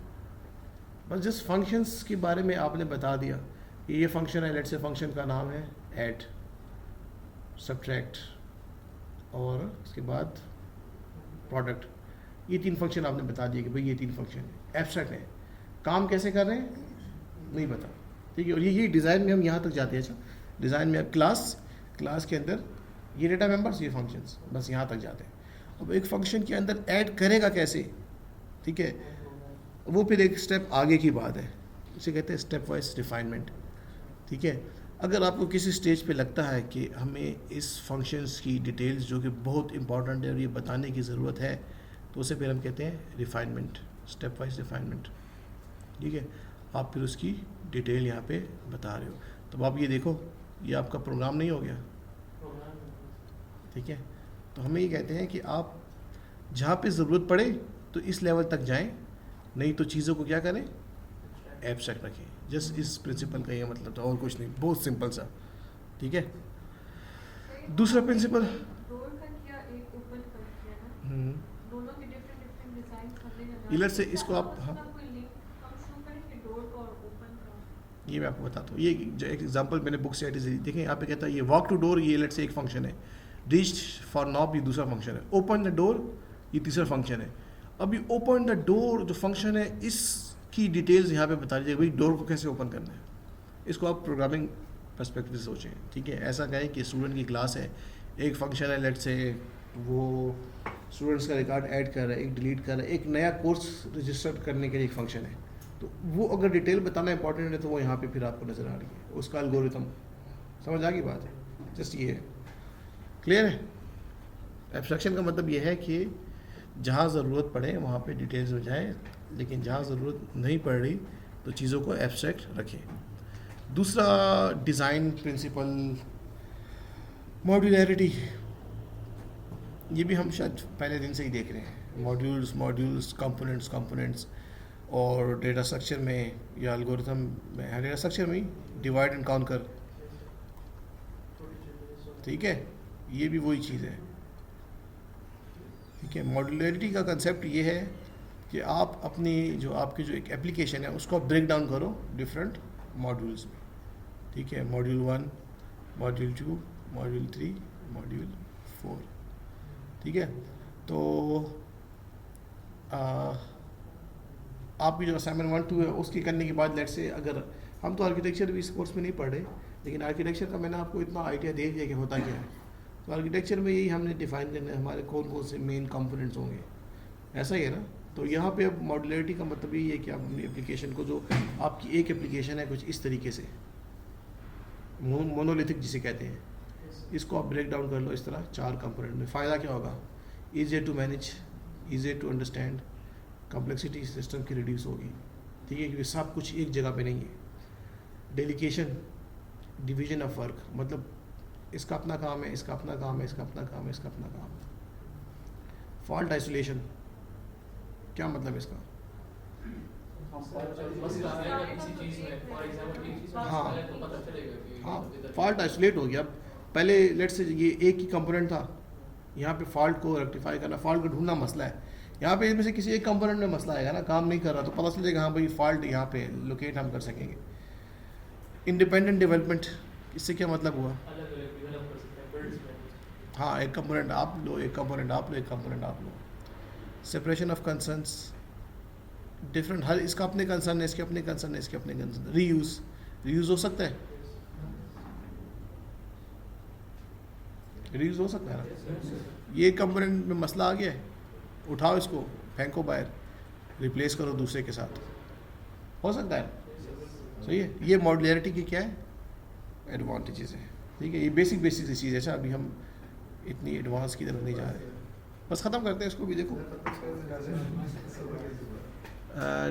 बस जस्ट फंक्शंस के बारे में आपने बता दिया कि ये फंक्शन है, लेट से फंक्शन का नाम है ऐड, सब्ट्रैक्ट और उसके बाद प्रोडक्ट। ये 3 फंक्शन आपने बता दिए कि भाई ये 3 फंक्शन है, एब्स्ट्रैक्ट है, काम कैसे कर रहे हैं नहीं पता, ठीक है। और ये डिज़ाइन में हम यहाँ तक जाते हैं। अच्छा, डिज़ाइन में अब क्लास के अंदर ये डेटा मेंबर्स, ये फंक्शंस, बस यहाँ तक जाते हैं। अब एक फंक्शन के अंदर ऐड करेगा कैसे, ठीक है, वो फिर एक स्टेप आगे की बात है, इसे कहते हैं स्टेप वाइज रिफाइनमेंट, ठीक है। अगर आपको किसी स्टेज पे लगता है कि हमें इस फंक्शंस की डिटेल्स जो कि बहुत इंपॉर्टेंट है और ये बताने की ज़रूरत है, तो उसे फिर हम कहते हैं रिफाइनमेंट, स्टेप वाइज रिफाइनमेंट, ठीक है। आप फिर उसकी डिटेल यहाँ पे बता रहे हो। तो आप ये देखो, ये आपका प्रोग्राम नहीं हो गया, ठीक है। तो हमें ये कहते हैं कि आप जहाँ पे ज़रूरत पड़े तो इस लेवल तक जाएं, नहीं तो चीज़ों को क्या करें, एब्स्ट्रैक्ट रखें। जस्ट इस प्रिंसिपल का ये मतलब था, और कुछ नहीं, बहुत सिंपल सा, ठीक है। दूसरा प्रिंसिपल, डोर का किया, एक ओपन कर किया ना, दोनों के डिफरेंट डिजाइन करने का इलर से इसको आप, हाँ, कोई लिंक हम शुरू करें कि डोर का और ओपन का। ये मैं आपको बताता हूँ। ये जो एक एग्जांपल मैंने बुक से दी, देखें यहाँ पे कहता है ये वॉक टू डोर, ये लेट से एक फंक्शन है, रीच फॉर नॉब ये दूसरा फंक्शन है, ओपन द डोर ये तीसरा फंक्शन है। अभी ओपन द डोर जो फंक्शन है, इस की डिटेल्स यहाँ पे बता दीजिए भाई डोर को कैसे ओपन करना है। इसको आप प्रोग्रामिंग पर्सपेक्टिव से सोचें, ठीक है। ऐसा कहें कि स्टूडेंट की क्लास है, एक फंक्शन है, लेट से वो स्टूडेंट्स का रिकॉर्ड ऐड कर रहा है, एक डिलीट कर रहा है, एक नया कोर्स रजिस्टर करने के लिए एक फंक्शन है, तो वो अगर डिटेल बताना इंपॉर्टेंट है तो वो यहाँ पे फिर आपको नज़र आ रही है, उसका एल्गोरिथम। समझ आ गई बात है, जस्ट ये है, क्लियर है। एब्स्ट्रैक्शन का मतलब ये है कि जहाँ ज़रूरत पड़े वहाँ पे डिटेल्स हो जाए, लेकिन जहाँ ज़रूरत नहीं पड़ रही तो चीज़ों को एब्स्ट्रैक्ट रखें। दूसरा डिज़ाइन प्रिंसिपल मॉड्यूलैरिटी, ये भी हम शायद पहले दिन से ही देख रहे हैं। मॉड्यूल्स कंपोनेंट्स और डेटा स्ट्रक्चर में या एल्गोरिथम में, डेटा स्ट्रक्चर में डिवाइड एंड कॉन्कर, ठीक है, ये भी वही चीज़ है, ठीक है। मॉड्यूलैरिटी का कंसेप्ट ये है कि आप अपनी जो आपकी जो एक एप्लीकेशन है उसको ब्रेक डाउन करो डिफरेंट मॉड्यूल्स में, ठीक है। मॉड्यूल 1, मॉड्यूल 2, मॉड्यूल 3, मॉड्यूल 4, ठीक है। तो आपकी जो असाइनमेंट 1, 2 है उसकी करने के बाद लेट से, अगर हम तो आर्किटेक्चर भी इस कोर्स में नहीं पढ़ रहे, लेकिन आर्किटेक्चर का मैंने आपको इतना आइडिया दे दिया कि होता क्या है। तो आर्किटेक्चर में यही हमने डिफाइन करना है हमारे कौन कौन से मेन कंपोनेंट्स होंगे, ऐसा ही है ना। तो यहाँ पे अब मॉड्यूलरिटी का मतलब यही है कि आप अपनी एप्लीकेशन को, जो आपकी एक एप्लीकेशन है कुछ इस तरीके से मोनोलिथिक जिसे कहते हैं, इसको आप ब्रेक डाउन कर लो इस तरह 4 कंपोनेंट में। फ़ायदा क्या होगा? Easier to manage, easier to understand, complexity system की रिड्यूस होगी, ठीक है, क्योंकि सब कुछ एक जगह पे नहीं है। डेलीकेशन, डिवीजन ऑफ वर्क, मतलब इसका अपना काम है, इसका अपना काम है, इसका अपना काम है, इसका अपना काम है। फॉल्ट आइसोलेशन, क्या मतलब इसका? हाँ, फॉल्ट आइसोलेट हो गया। पहले लेट से ये एक ही कंपोनेंट था, यहाँ पे फॉल्ट को रेक्टिफाई करना, फॉल्ट को ढूंढना मसला है। यहाँ पे इनमें से किसी एक कंपोनेंट में मसला आएगा ना, काम नहीं कर रहा, तो पता चलेगा हाँ भाई फॉल्ट यहाँ पे लोकेट हम कर सकेंगे। इंडिपेंडेंट डेवलपमेंट, इससे क्या मतलब हुआ? हाँ, एक कंपोनेंट आप लो, एक कंपोनेंट आप लो, एक कंपोनेंट आप लो। सेपरेशन ऑफ कंसर्न्स, डिफरेंट, हर इसका अपने कंसर्न है, इसके अपने कंसर्न है, इसके अपने कंसर्न। रीयूज़ हो सकता है, रीयूज़ हो सकता है ना। ये कंपोनेंट में मसला आ गया है, उठाओ इसको, फेंको बाहर, रिप्लेस करो दूसरे के साथ, हो सकता है, सही है। ये मॉड्यूलरिटी की क्या है? एडवांटेजेस है, ठीक है। ये बेसिक चीज़ है। अच्छा, अभी हम इतनी एडवांस की तरफ नहीं जा रहे, बस ख़त्म करते हैं इसको भी। देखो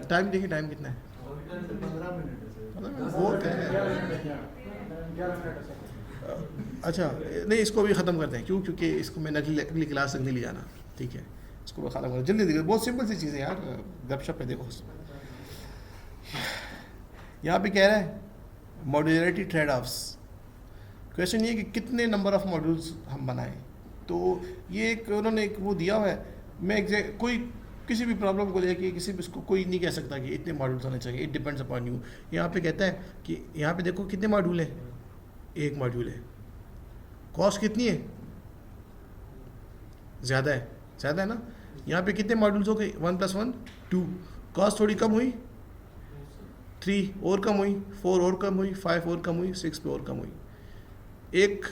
टाइम देखिए, टाइम कितना है? 15 मिनट। अच्छा, नहीं, इसको भी ख़त्म करते हैं। क्यों? क्योंकि इसको मैं अगली क्लास तक नहीं ले जाना, ठीक है। इसको मैं ख़त्म करता जल्दी। बहुत सिंपल सी चीज़ है यार, गपशप है। देखो यहाँ पे कह रहा है मॉड्यूलरिटी ट्रेड ऑफ्स। क्वेश्चन ये है कि कितने नंबर ऑफ मॉड्यूल्स हम बनाएं। तो ये एक उन्होंने एक वो दिया हुआ है, मैं एग्जैक्ट कोई किसी भी प्रॉब्लम को लेके किसी भी इसको कोई नहीं कह सकता कि इतने मॉड्यूल्स होने चाहिए, इट डिपेंड्स अपॉन यू। यहाँ पे कहता है कि यहाँ पे देखो कितने मॉड्यूल है, एक मॉड्यूल है। कॉस्ट कितनी है? ज़्यादा है ना। यहाँ पे कितने मॉड्यूल्स हो गए? 1 + 1 2। कॉस्ट थोड़ी कम हुई, 3 और कम हुई, 4 और कम हुई, 5 और कम हुई, 6 पे और कम हुई। एक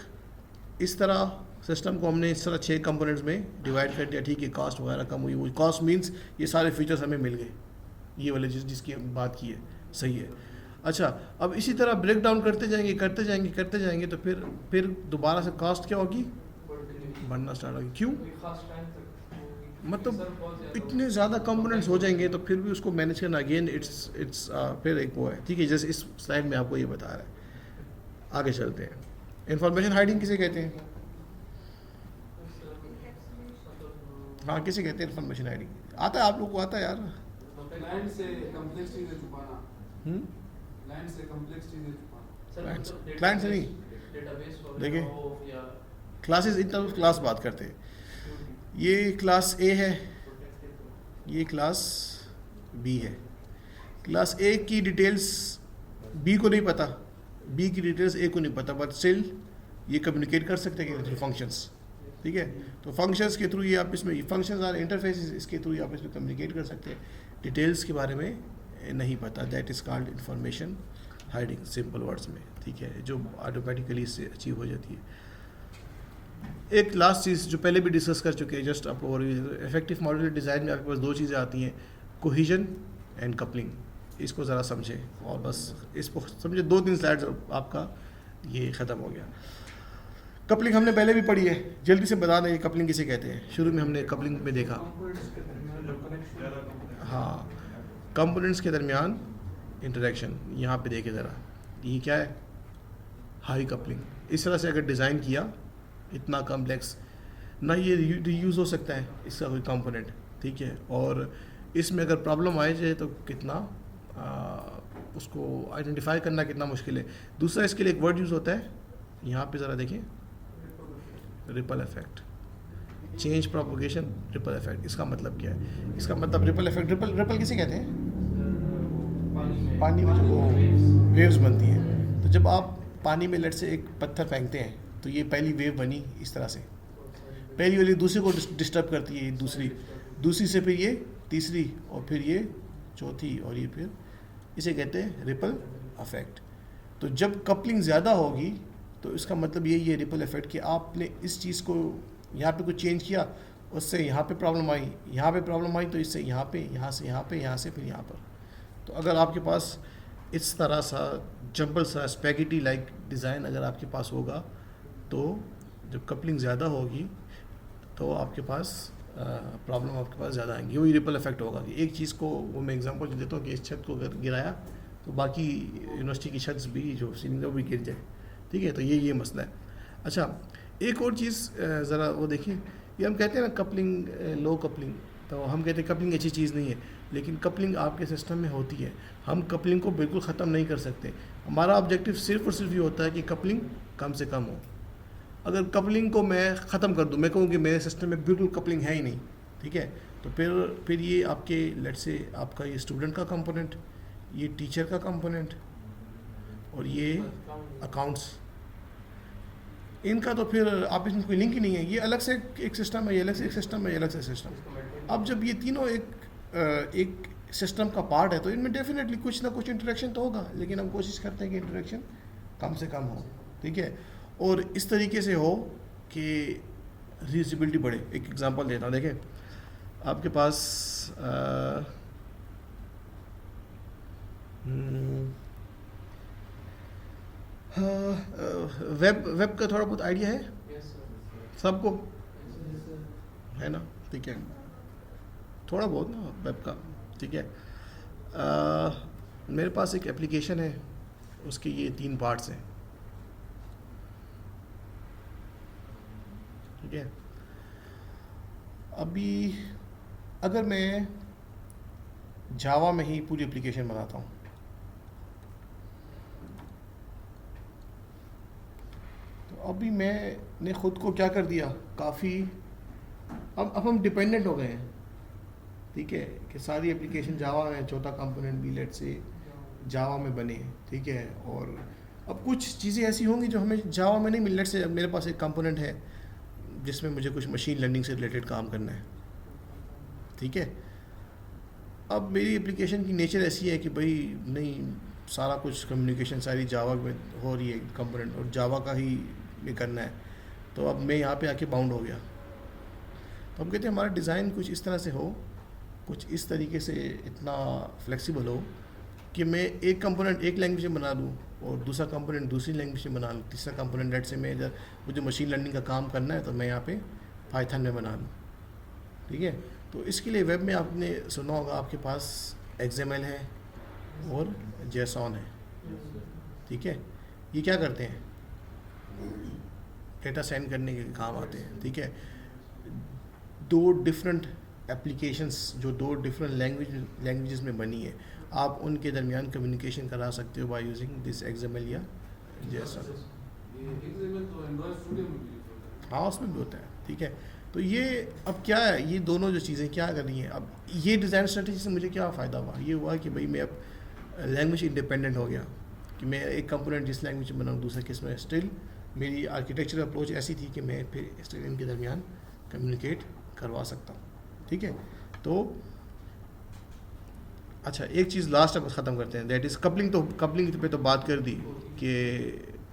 इस तरह सिस्टम को हमने इस तरह 6 कंपोनेंट्स में डिवाइड कर दिया, ठीक है। कॉस्ट वगैरह कम हुई, वो कॉस्ट मींस ये सारे फीचर्स हमें मिल गए, ये वाले जिसकी बात की है, सही है। अच्छा, अब इसी तरह ब्रेक डाउन करते जाएंगे तो फिर दोबारा से कॉस्ट क्या होगी? बढ़ना स्टार्ट होगी। क्यों? मतलब इतने ज़्यादा कंपोनेंट्स हो जाएंगे तो फिर भी उसको मैनेज करना अगेन इट्स फिर एक वो है, ठीक है। जैसे इस स्लाइड में आपको ये बता रहा है। आगे चलते हैं। इंफॉर्मेशन हाइडिंग किसे कहते हैं? हाँ, किसे कहते हैं इंफॉर्मेशन हाइडिंग? आता है, आप लोग को आता है यार। क्लाइंट से कॉम्प्लेक्स चीजें छुपाना, क्लाइंट से कॉम्प्लेक्स चीजें छुपाना। क्लाइंट से नहीं, देखिए क्लासेस इन टर्म्स क्लास बात करते हैं। ये क्लास ए है, ये क्लास बी है। क्लास ए की डिटेल्स बी को नहीं पता, बी की डिटेल्स ए को नहीं पता, बट स्टिल ये कम्युनिकेट कर सकते हैं थ्रू फंक्शंस, ठीक है। तो फंक्शंस के थ्रू ये आप इसमें, फंक्शंस आर इंटरफेसेस, इसके थ्रू आप इसमें कम्युनिकेट कर सकते हैं, डिटेल्स के बारे में नहीं पता, that is called information hiding, simple words में, ठीक है, जो ऑटोमेटिकली इससे अचीव हो जाती है। एक लास्ट चीज़ जो पहले भी डिस्कस कर चुके हैं, जस्ट आप और इफेक्टिव मॉड्यूलर डिज़ाइन में आपके पास दो चीज़ें आती हैं, कोहिजन एंड कपलिंग। इसको ज़रा समझें और बस इसको समझे, 2-3 स्लाइड्स आपका ये ख़त्म हो गया। कपलिंग हमने पहले भी पढ़ी है, जल्दी से बता दें कपलिंग किसे कहते हैं। शुरू में हमने कपलिंग में देखा, हाँ, कंपोनेंट्स के दरमियान इंटरेक्शन। यहाँ पे देखे ज़रा, ये क्या है, हाई कपलिंग। इस तरह से अगर डिज़ाइन किया, इतना कॉम्प्लेक्स ना, ये रीयूज़ हो सकता है इसका कोई कंपोनेंट, ठीक है, और इसमें अगर प्रॉब्लम आए जाए तो कितना उसको आइडेंटिफाई करना कितना मुश्किल है। दूसरा, इसके लिए एक वर्ड यूज़ होता है, यहाँ पे ज़रा देखें, ripple effect, change propagation, ripple effect. इसका मतलब क्या है? इसका मतलब रिपल इफेक्ट, रिपल किसे कहते हैं? पानी में जो वेव्स बनती हैं। तो जब आप पानी में लेट से एक पत्थर फेंकते हैं तो ये पहली वेव बनी इस तरह से, पहली वाली दूसरी को डिस्टर्ब करती है, दूसरी से फिर ये तीसरी, और फिर ये चौथी, और ये फिर, इसे कहते हैं रिपल इफेक्ट। तो जब कपलिंग ज़्यादा होगी तो इसका मतलब यही है रिपल इफेक्ट, कि आपने इस चीज़ को यहाँ पे कुछ चेंज किया, उससे यहाँ पे प्रॉब्लम आई, यहाँ पे प्रॉब्लम आई, तो इससे यहाँ पे, यहाँ से यहाँ पे, यहाँ से फिर यहाँ पर। तो अगर आपके पास इस तरह सा जंबल सा स्पैगेटी लाइक डिज़ाइन अगर आपके पास होगा, तो जब कपलिंग ज़्यादा होगी तो आपके पास प्रॉब्लम आपके पास ज़्यादा आएंगी। वही रिपल इफेक्ट होगा कि एक चीज़ को, वो मैं एग्जांपल देता हूँ कि इस छत को अगर गिराया तो बाकी यूनिवर्सिटी की छत भी जो सीलिंग भी गिर जाए, ठीक है। तो ये मसला है। अच्छा, एक और चीज़ ज़रा वो देखिए, ये हम कहते हैं ना कपलिंग, लो कपलिंग, तो हम कहते हैं कपलिंग अच्छी चीज़ नहीं है, लेकिन कपलिंग आपके सिस्टम में होती है। हम कपलिंग को बिल्कुल ख़त्म नहीं कर सकते। हमारा ऑब्जेक्टिव सिर्फ और सिर्फ ये होता है कि कपलिंग कम से कम हो। अगर कपलिंग को मैं ख़त्म कर दूं, मैं कहूँ कि मेरे सिस्टम में बिल्कुल कपलिंग है ही नहीं, ठीक है, तो फिर ये आपके लेट से आपका ये स्टूडेंट का कंपोनेंट, ये टीचर का कंपोनेंट, और ये अकाउंट्स, इनका तो फिर आप इसमें कोई लिंक ही नहीं है। ये अलग से एक सिस्टम है, ये अलग से एक सिस्टम है, ये अलग से सिस्टम। अब जब ये तीनों एक सिस्टम का पार्ट है तो इनमें डेफिनेटली कुछ ना कुछ इंटरेक्शन तो होगा, लेकिन हम कोशिश करते हैं कि इंटरेक्शन कम से कम हो, ठीक है, और इस तरीके से हो कि रीयूजेबिलिटी बढ़े। एक एग्जांपल देता हूँ, देखें आपके पास वेब का थोड़ा बहुत आइडिया है सबको, है ना, ठीक है, थोड़ा बहुत ना वेब का, ठीक है। मेरे पास एक एप्लीकेशन है, उसके ये 3 पार्ट्स हैं, ठीक है। अभी अगर मैं जावा में ही पूरी एप्लीकेशन बनाता हूँ, तो अभी मैंने ख़ुद को क्या कर दिया, काफ़ी अब हम डिपेंडेंट हो गए हैं, ठीक है, कि सारी एप्लीकेशन जावा में, चौथा कंपोनेंट भी लेट से जावा में बने, ठीक है। और अब कुछ चीज़ें ऐसी होंगी जो हमें जावा में नहीं मिल, लेट से मेरे पास एक कंपोनेंट है जिसमें मुझे कुछ मशीन लर्निंग से रिलेटेड काम करना है, ठीक है। अब मेरी एप्लीकेशन की नेचर ऐसी है कि भाई नहीं, सारा कुछ कम्युनिकेशन सारी जावा में हो रही है कंपोनेंट, और जावा का ही ये करना है, तो अब मैं यहाँ पे आके बाउंड हो गया। तो हम कहते हैं हमारा डिज़ाइन कुछ इस तरह से हो, कुछ इस तरीके से इतना फ्लेक्सिबल हो कि मैं एक कंपोनेंट एक लैंग्वेज में बना लूँ और दूसरा कंपोनेंट दूसरी लैंग्वेज में बना लूँ, तीसरा कंपोनेंट लेट से मैं इधर मुझे मशीन लर्निंग का काम करना है तो मैं यहाँ पे पाइथन में बना लूँ, ठीक है। तो इसके लिए वेब में आपने सुना होगा, आपके पास XML है और JSON है, ठीक है। ये क्या करते हैं, डेटा सेंड करने के काम आते हैं, ठीक है। 2 डिफरेंट एप्लीकेशंस जो 2 डिफरेंट लैंग्वेजेस में बनी है, आप उनके दरमियान कम्युनिकेशन करा सकते हो बाय यूजिंग दिस XML या JSON। हाँ, उसमें भी होता है, ठीक है। तो ये अब क्या है, ये दोनों जो चीज़ें क्या कर रही हैं, अब ये डिज़ाइन स्ट्रेटजी से मुझे क्या फ़ायदा हुआ, ये हुआ कि भाई मैं अब लैंग्वेज इंडिपेंडेंट हो गया, कि मैं एक कंपोनेंट जिस लैंग्वेज में बनाऊँ दूसरा किस में, स्टिल मेरी आर्किटेक्चर अप्रोच ऐसी थी कि मैं फिर स्टिल इनके दरमियान कम्युनिकेट करवा सकता हूँ, ठीक है। तो अच्छा एक चीज़ लास्ट अब ख़त्म करते हैं, दैट इज़ कपलिंग। तो कपलिंग पे तो बात कर दी कि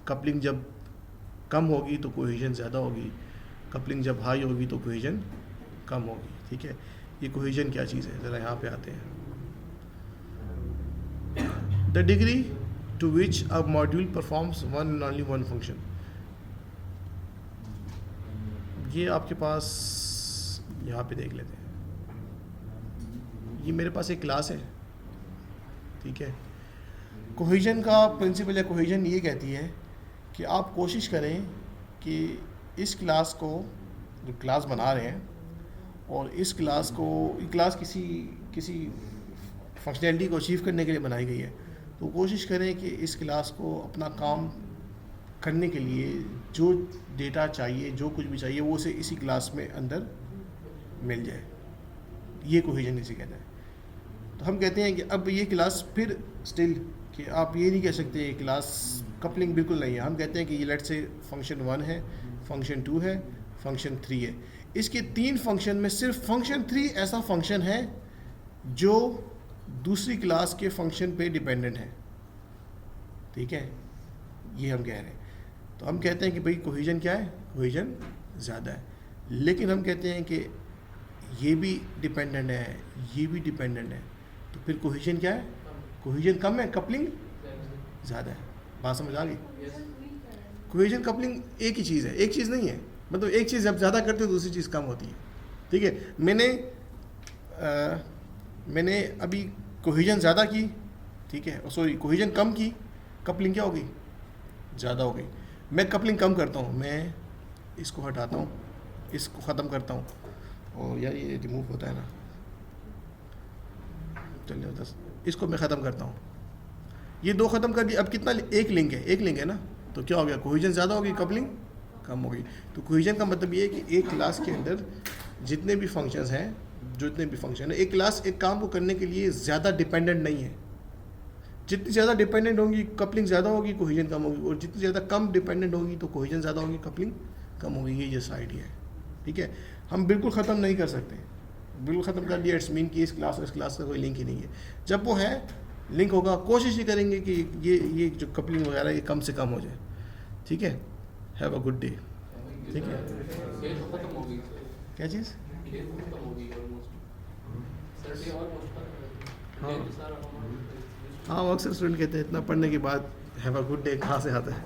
कपलिंग जब कम होगी तो कोहेजन ज़्यादा होगी, कपलिंग जब हाई होगी तो कोहेजन कम होगी, ठीक है। ये कोहेजन क्या चीज़ है, ज़रा यहाँ पे आते हैं। The degree to which a module performs one and only one function. ये आपके पास यहाँ पे देख लेते हैं, ये मेरे पास एक क्लास है, ठीक है। कोहेजन का प्रिंसिपल या कोहेजन ये कहती है कि आप कोशिश करें कि इस क्लास को, जो क्लास बना रहे हैं, और इस क्लास को, ये क्लास किसी फंक्शनैलिटी को अचीव करने के लिए बनाई गई है, तो कोशिश करें कि इस क्लास को अपना काम करने के लिए जो डेटा चाहिए, जो कुछ भी चाहिए, वो उसे इसी क्लास में अंदर मिल जाए। ये कोहेजन इसे कहता है। तो हम कहते हैं कि अब ये क्लास फिर स्टिल कि आप ये नहीं कह सकते ये क्लास कपलिंग बिल्कुल नहीं है। हम कहते हैं कि ये लेट से फंक्शन 1 है, फंक्शन 2 है, फंक्शन 3 है। इसके 3 फंक्शन में सिर्फ फंक्शन 3 ऐसा फंक्शन है जो दूसरी क्लास के फंक्शन पे डिपेंडेंट है, ठीक है। ये हम कह रहे हैं। तो हम कहते हैं कि भाई कोहेजन क्या है, कोहेजन ज़्यादा है। लेकिन हम कहते हैं कि ये भी डिपेंडेंट है, ये भी डिपेंडेंट है, तो फिर कोहेजन क्या है, कोहेजन कम है, कपलिंग ज़्यादा है। बात समझ आ गई? कोहेजन कपलिंग एक ही चीज़ है, एक चीज़ नहीं है। मतलब एक चीज़ जब ज़्यादा करते हो दूसरी चीज़ कम होती है, ठीक है। मैंने अभी कोहेजन ज़्यादा की, ठीक है, सॉरी कोहेजन कम की, कपलिंग क्या हो गई, ज़्यादा हो गई। मैं कपलिंग कम करता हूँ, मैं इसको हटाता हूँ, इसको ख़त्म करता हूँ, और यार ये रिमूव होता है ना, चलिए बस इसको मैं ख़त्म करता हूँ। ये 2 ख़त्म कर दिए, अब कितना, एक लिंक है ना, तो क्या हो गया, कोहेजन ज़्यादा हो गई, कपलिंग कम हो गई। तो कोहेजन का मतलब ये है कि एक क्लास के अंदर जितने भी फंक्शंस हैं, जितने भी फंक्शन है, एक क्लास एक काम को करने के लिए ज़्यादा डिपेंडेंट नहीं है। जितनी ज़्यादा डिपेंडेंट होगी कपलिंग ज़्यादा होगी, कोहेजन कम होगी, और जितनी ज़्यादा कम डिपेंडेंट होगी तो कोहेजन ज़्यादा होगी, कपलिंग कम होगी। ये जैसा आइडिया है, ठीक है। हम बिल्कुल ख़त्म नहीं कर सकते, बिल्कुल ख़त्म कर दिया इट्स मीन कि इस क्लास और इस क्लास का कोई लिंक ही नहीं है। जब वो है, लिंक होगा, कोशिश ही करेंगे कि ये जो कपलिंग वगैरह ये कम से कम हो जाए, ठीक है। हैव अ गुड डे, ठीक है। ये तो खत्म हो गई, क्या चीज़? ये तो खत्म हो गई ऑलमोस्ट सर, ये ऑलमोस्ट खत्म हो गई। हाँ, अक्सर स्टूडेंट कहते हैं इतना पढ़ने के बाद हैव अ गुड डे कहाँ से आता है।